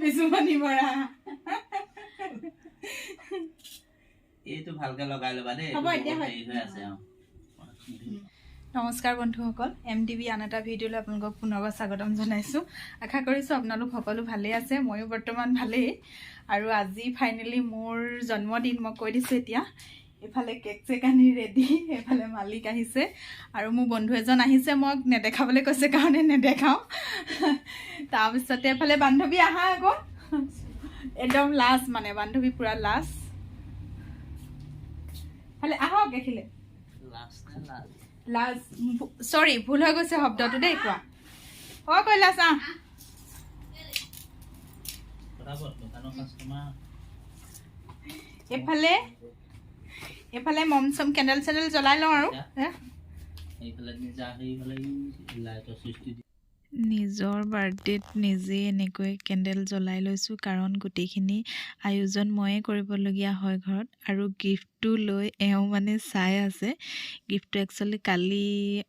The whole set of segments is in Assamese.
বিজুমনি বৰা এইটো ভালকে লগাই লবা দেই হ'ব এতিয়া হেৰি হৈ আছে নমস্কাৰ বন্ধুসকল MTV আন এটা ভিডিঅ'লৈ আপোনালোকক পুনৰবাৰ স্বাগতম জনাইছোঁ আশা কৰিছোঁ আপোনালোক সকলো ভালেই আছে ময়ো বৰ্তমান ভালেই আৰু আজি ফাইনেলি মোৰ জন্মদিন মই কৈ দিছোঁ এতিয়া এফালে কেক চেক আনি ৰেডি এফালে মালিক আহিছে আৰু মোৰ বন্ধু এজন আহিছে মোক নেদেখাবলৈ কৈছে কাৰণে নেদেখাওঁ তাৰপিছতে এফালে বান্ধৱী আহা আকৌ একদম লাষ্ট মানে বান্ধৱী পুৰা লাষ্ট ফালে আহক দেখিলে লাষ্ট সৰি ভুল হৈ গৈছে শব্দটো দেই কোৱা কৈলাস আহ এফালে এফালে মম চম কেণ্ডেল চেণ্ডেল জ্বলাই লওঁ আৰু নিজৰ বাৰ্থডেত নিজে এনেকৈ কেণ্ডেল জ্বলাই লৈছোঁ কাৰণ গোটেইখিনি আয়োজন ময়ে কৰিবলগীয়া হয় ঘৰত আৰু গিফ্টটো লৈ এওঁ মানে চাই আছে গিফ্টটো একচুৱেলি কালি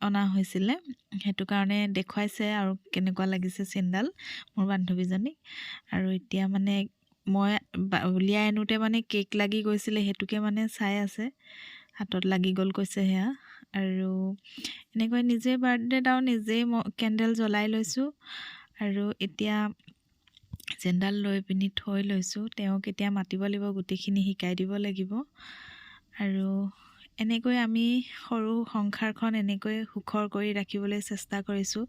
অনা হৈছিলে সেইটো কাৰণে দেখুৱাইছে আৰু কেনেকুৱা লাগিছে চেণ্ডেল মোৰ বান্ধৱীজনীক আৰু এতিয়া মানে মই উলিয়াই আনোতে মানে কেক লাগি গৈছিলে সেইটোকে মানে চাই আছে হাতত লাগি গ'ল কৈছে সেয়া আৰু এনেকৈ নিজে বাৰ্থডেত আৰু নিজেই কেণ্ডেল জ্বলাই লৈছোঁ আৰু এতিয়া চেণ্ডেল লৈ পিনি থৈ লৈছোঁ তেওঁক এতিয়া মাতিব লাগিব গোটেইখিনি শিকাই দিব লাগিব আৰু এনেকৈ আমি সৰু সংসাৰখন এনেকৈ সুখৰ কৰি ৰাখিবলৈ চেষ্টা কৰিছোঁ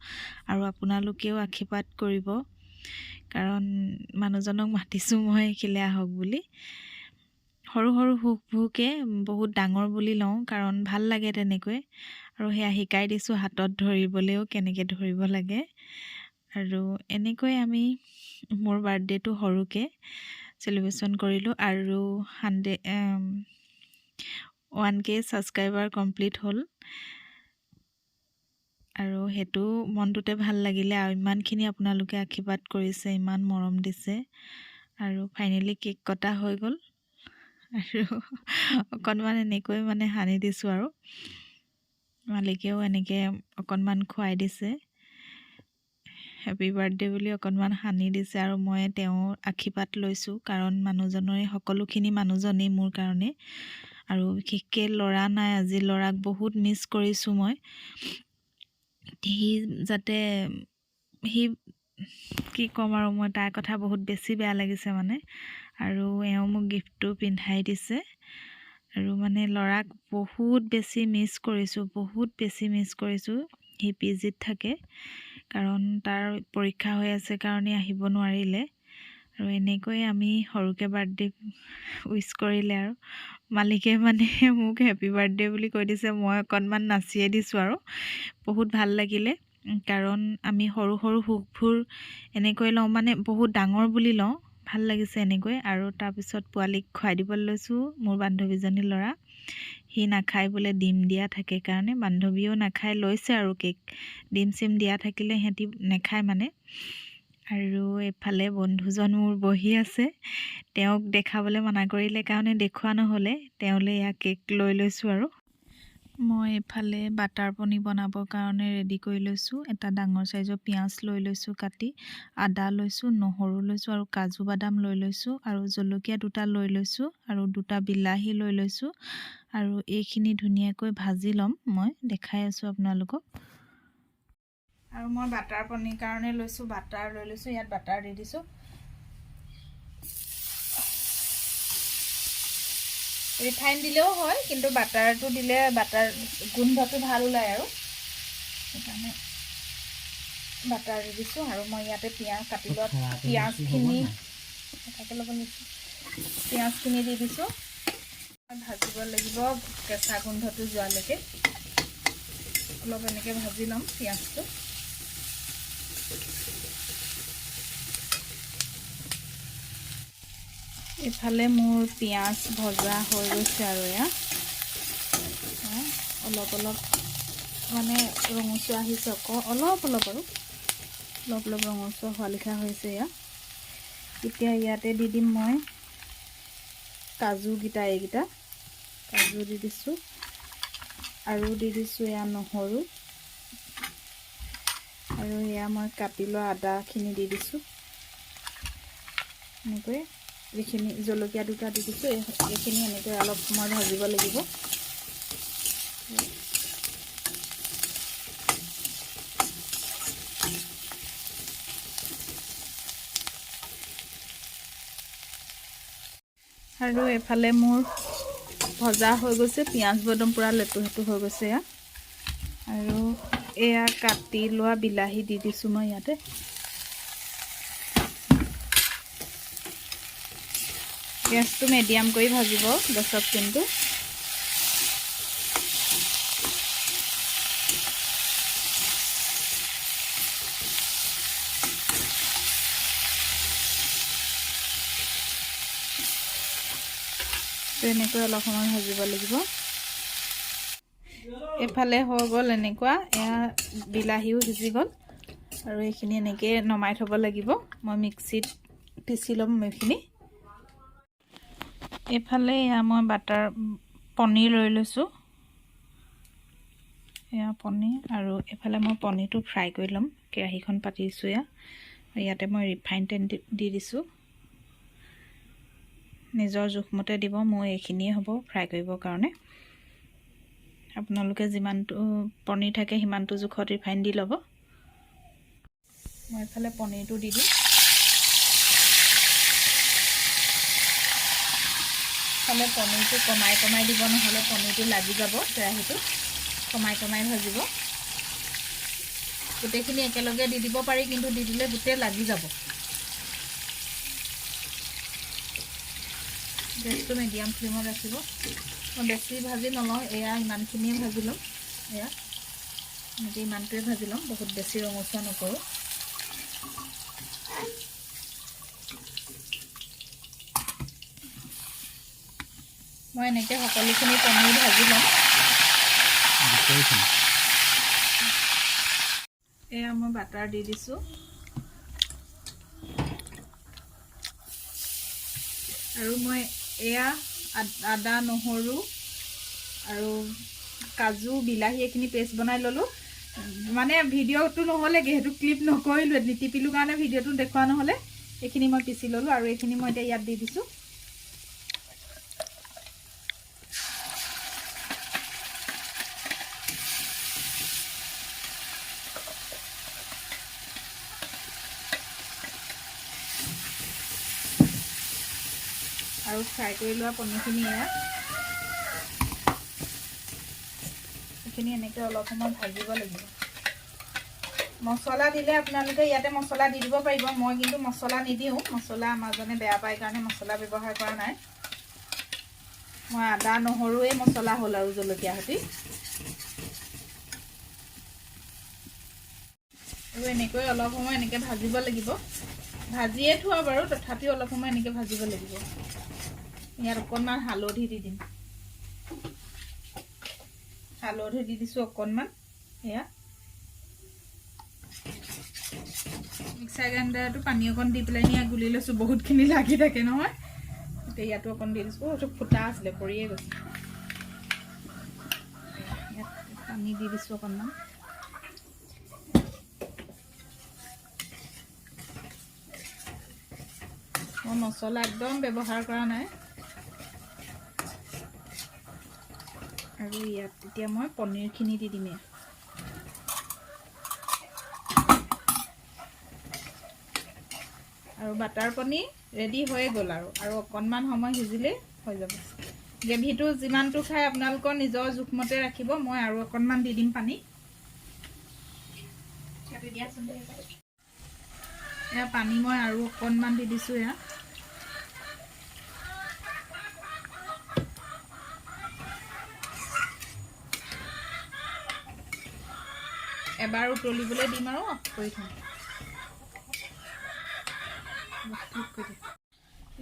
আৰু আপোনালোকেও আশীৰ্বাদ কৰিব কাৰণ মানুহজনক মাতিছোঁ মই খিলে আহক বুলি সৰু সৰু সুখবোৰকে বহুত ডাঙৰ বুলি লওঁ কাৰণ ভাল লাগে তেনেকৈ আৰু সেয়া শিকাই দিছোঁ হাতত ধৰিবলৈও কেনেকৈ ধৰিব লাগে আৰু এনেকৈ আমি মোৰ বাৰ্থডেটো সৰুকৈ চেলিব্ৰেশ্যন কৰিলোঁ আৰু 1K ছাবস্ক্ৰাইবাৰ কমপ্লিট হ'ল আৰু সেইটো মনটোতে ভাল লাগিলে আৰু ইমানখিনি আপোনালোকে আশীৰ্বাদ কৰিছে ইমান মৰম দিছে আৰু ফাইনেলি কেক কটা হৈ গ'ল আৰু অকণমান এনেকৈ মানে সানি দিছোঁ আৰু মালিকেও এনেকৈ অকণমান খুৱাই দিছে হেপী বাৰ্থডে বুলি অকণমান সানি দিছে আৰু মই তেওঁৰ আশীৰ্বাদ লৈছোঁ কাৰণ মানুহজনৰে সকলোখিনি মানুহজনেই মোৰ কাৰণে আৰু বিশেষকৈ ল'ৰা নাই আজি ল'ৰাক বহুত মিছ কৰিছোঁ মই সি কি ক'ম আৰু মই তাৰ কথা বহুত বেছি বেয়া লাগিছে মানে আৰু এওঁ মোক গিফ্টটো পিন্ধাই দিছে আৰু মানে ল'ৰাক বহুত বেছি মিছ কৰিছোঁ সি PGত থাকে কাৰণ তাৰ পৰীক্ষা হৈ আছে কাৰণে আহিব নোৱাৰিলে আৰু এনেকৈ আমি সৰুকৈ বাৰ্থডে উইচ কৰিলে আৰু মালিকে মানে মোক হেপী বাৰ্থডে বুলি কৈ দিছে মই অকণমান নাচিয়ে দিছোঁ আৰু বহুত ভাল লাগিলে কাৰণ আমি সৰু সৰু সুখবোৰ এনেকৈ লওঁ মানে বহুত ডাঙৰ বুলি লওঁ ভাল লাগিছে এনেকৈ আৰু তাৰপিছত পোৱালীক খুৱাই দিবলৈ লৈছোঁ মোৰ বান্ধৱীজনীৰ ল'ৰা সি নাখায় বোলে ডিম দিয়া থাকে কাৰণে বান্ধৱীও নাখায় লৈছে আৰু কেক ডিম চিম দিয়া থাকিলে সিহঁতি নাখায় মানে আৰু এফালে বন্ধুজন মোৰ বহি আছে তেওঁক দেখাবলৈ মানা কৰিলে কাৰণে দেখুওৱা নহ'লে তেওঁলৈ এয়া কেক লৈ লৈছোঁ আৰু মই এফালে বাটাৰ পনীৰ বনাবৰ কাৰণে ৰেডি কৰি লৈছোঁ এটা ডাঙৰ চাইজৰ পিঁয়াজ লৈ লৈছোঁ কাটি আদা লৈছোঁ নহৰু লৈছোঁ আৰু কাজু বাদাম লৈ লৈছোঁ আৰু জলকীয়া দুটা লৈ লৈছোঁ আৰু দুটা বিলাহী লৈ লৈছোঁ আৰু এইখিনি ধুনীয়াকৈ ভাজি ল'ম মই দেখাই আছোঁ আপোনালোকক আৰু মই বাটাৰ পনীৰ কাৰণে লৈছোঁ বাটাৰ লৈ লৈছোঁ ইয়াত বাটাৰ দি দিছোঁ ৰিফাইন দিলেও হয় কিন্তু বাটাৰটো দিলে বাটাৰ গোন্ধটো ভাল ওলায় আৰু সেইকাৰণে বাটাৰ দি দিছোঁ আৰু মই ইয়াতে পিঁয়াজ কাটি লোৱা পিঁয়াজখিনি দি দিছোঁ ভাজিব লাগিব কেঁচা গোন্ধটো যোৱালৈকে অলপ এনেকৈ ভাজি ল'ম পিঁয়াজটো ইফালে মোৰ পিঁয়াজ ভজা হৈ গৈছে আৰু এয়া অলপ মানে ৰঙচুৱা আহিছে অলপ আৰু অলপ ৰঙচুৱা হোৱা লিখা হৈছে এয়া এতিয়া ইয়াতে দি দিম মই কাজুকেইটা এইকেইটা কাজু দি দিছোঁ আৰু দি দিছোঁ এয়া নহৰু আৰু এয়া মই কাটি লোৱা আদাখিনি দি দিছোঁ এনেকৈ যিখিনি জলকীয়া দুটা দি দিছোঁ এইখিনি এনেকৈ অলপ সময় ভাজিব লাগিব। আৰু এফালে মোৰ ভজা হৈ গৈছে, পিঁয়াজ একদম পূৰা লেটু হেটু হৈ গৈছে এয়া। আৰু এয়া কাটি লোৱা বিলাহী দি দিছোঁ মই ইয়াতে। গেছটো মিডিয়াম কৰি ভাজিব গেছত কিন্তু। এনেকৈ অলপ সময় ভাজিব লাগিব। এফালে হৈ গ'ল এনেকুৱা, এয়া বিলাহীও সিজি গ'ল আৰু এইখিনি এনেকৈ নমাই থ'ব লাগিব। মই মিক্সিত পিচি ল'ম এইখিনি। এইফালে এয়া মই পনীৰ লৈ লৈছোঁ, এয়া পনীৰ। আৰু এইফালে মই পনীৰটো ফ্ৰাই কৰি ল'ম। কেৰাহীখন পাতিছোঁ এয়া, ইয়াতে মই ৰিফাইন তেল দি দিছোঁ। নিজৰ জোখমতে দিব, মোৰ এইখিনিয়ে হ'ব ফ্ৰাই কৰিবৰ কাৰণে। আপোনালোকে যিমানটো পনীৰ থাকে সিমানটো জোখত ৰিফাইন দি ল'ব। মই এইফালে পনীৰটো দি দিম। এইফালে পনীৰটো কমাই দিব, নহ'লে পনীৰটো লাগি যাব কেৰাহীটো। কমাই ভাজিব। গোটেইখিনি একেলগে দি দিব পাৰি, কিন্তু দি দিলে গোটেই লাগি যাব। গেছটো মিডিয়াম ফ্লেমত ৰাখিব। মই বেছি ভাজি নলওঁ, এয়া ইমানখিনিয়ে ভাজি ল'ম। এয়া এনেকৈ ইমানটোৱে ভাজি ল'ম, বহুত বেছি ৰঙচুৱা নকৰোঁ। মই এনেকৈ সকলোখিনি পনীৰ ভাজি ল'ম। এয়া মই বাটাৰ দি দিছোঁ। আৰু মই এয়া আদা নহৰু আৰু কাজু বিলাহী এইখিনি পেষ্ট বনাই ল'লোঁ। মানে ভিডিঅ'টো নহ'লেগৈ, সেইটো ক্লিপ নকৰিলোঁ, নিটিপিলোঁ কাৰণে ভিডিঅ'টো দেখুওৱা নহ'লে। এইখিনি মই পিচি ল'লোঁ আৰু এইখিনি মই এতিয়া ইয়াত দি দিছোঁ। আৰু ফ্ৰাই কৰি লোৱা পনীৰখিনি এয়া, এইখিনি এনেকৈ অলপ সময় ভাজিব লাগিব। মছলা দিলে আপোনালোকে ইয়াতে মছলা দি দিব পাৰিব, মই কিন্তু মছলা নিদিওঁ। মছলা আমাৰজনে বেয়া পায় কাৰণে মছলা ব্যৱহাৰ কৰা নাই। মই আদা নহৰুৱে মছলা হ'ল আৰু জলকীয়া সৈতে। আৰু এনেকৈ অলপ সময় এনেকৈ ভাজিব লাগিব। ভাজিয়ে থোৱা বাৰু, তথাপিও অলপ সময় এনেকৈ ভাজিব লাগিব। ইয়াত অকণমান হালধি দি দিম। হালধি দি দিছোঁ অকণমান। এয়া মিক্সাৰ গ্ৰাইণ্ডাৰটো পানী অকণ দি পেলাই ইয়াত গুলি লৈছোঁ, বহুতখিনি লাগি থাকে নহয়। এতিয়া ইয়াতো অকণ দি দিছোঁ। এইটো ফুটা আছিলে, পৰিয়ে গৈছে। ইয়াত পানী দি দিছোঁ অকণমান। মই মছলা একদম ব্যৱহাৰ কৰা নাই। আৰু ইয়াত এতিয়া মই পনীৰখিনি দি দিম। আৰু বাটাৰ পনীৰ ৰেডি হৈয়ে গ'ল। আৰু অকণমান সময় সিজিলেই হৈ যাব। গ্ৰেভিটো যিমানটো খাই আপোনালোকৰ নিজৰ জোখমতে ৰাখিব। মই আৰু অকণমান দি দিম পানী। এয়া পানী মই আৰু অকণমান দি দিছোঁ। এয়া এবাৰ উতলিবলৈ দিম আৰু অফ কৰি থ'ম।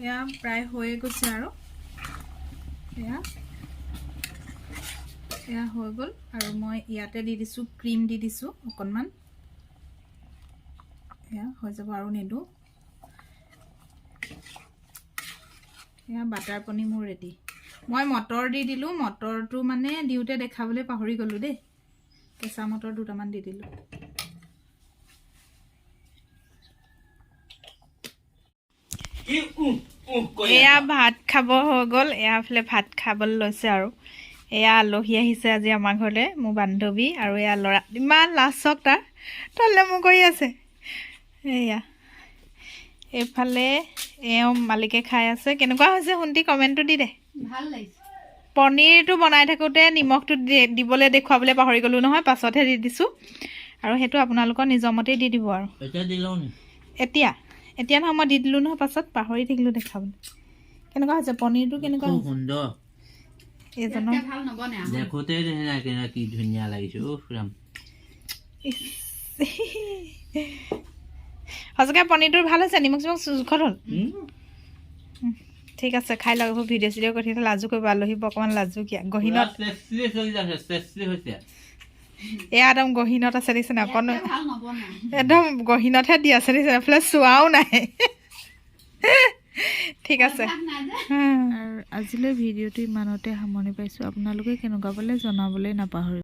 এয়া প্ৰায় হৈয়ে গৈছে আৰু এয়া হৈ গ'ল। আৰু মই ইয়াতে দি দিছোঁ ক্ৰীম, দি দিছোঁ অকণমান। এয়া হৈ যাব আৰু নিদিওঁ। এয়া বাটাৰ পনীৰ মোৰ ৰেডি। মই মটৰ দি দিলোঁ। মটৰটো মানে দিওঁতে দেখাবলৈ পাহৰি গ'লোঁ দেই। কেঁচা মটৰ দুটামান দি দিলোঁ। এয়া ভাত খাব হৈ গ'ল এয়া ফালে ভাত খাবলৈ লৈছে আৰু এয়া আলহী আহিছে আজি আমাৰ ঘৰলৈ মোৰ বান্ধৱী আৰু এয়া ল'ৰা ইমান লাজ চক তাৰ তলে মোক কৰি আছে এয়া এইফালে এওঁ মালিকে খাই আছে কেনেকুৱা হৈছে শুনতি কমেণ্টটো দি দে ভাল লাগিছে পনীৰটো বনাই থাকোঁতে নিমখটো দিবলৈ দেখুৱাবলৈ পাহৰি গ'লোঁ নহয় পাছতহে দি দিছোঁ আৰু সেইটো আপোনালোকৰ নিজৰ মতেই দি দিব আৰু এতিয়া এতিয়া নহয় মই দি দিলোঁ নহয় পাছত পাহৰি থাকিলোঁ দেখাবলৈ কেনেকুৱা হৈছে পনীৰটো কেনেকুৱা হৈছে সুন্দৰ এইজনৰ ভাল নবনে দেখোতে কি ধুনীয়া লাগিছে সঁচাকৈ পনীৰটো ভাল হৈছে নিমখ চিমখ জোখত হ'ল ঠিক আছে খাই লওক ভিডিঅ' চিডিঅ' কৰি থাকিলে লাজু কৰিব আলহীব অকণমান লাজুকীয়া গহীনত এয়া একদম গহীনত আছে দিছে নাই অকণ একদম গহীনতহে দি আছে দিছে এইফালে চোৱাও নাই ঠিক আছে আৰু আজিলৈ ভিডিঅ'টো ইমানতে সামৰণি পাইছোঁ আপোনালোকে কেনেকুৱা পালে জনাবলৈ নাপাহৰিব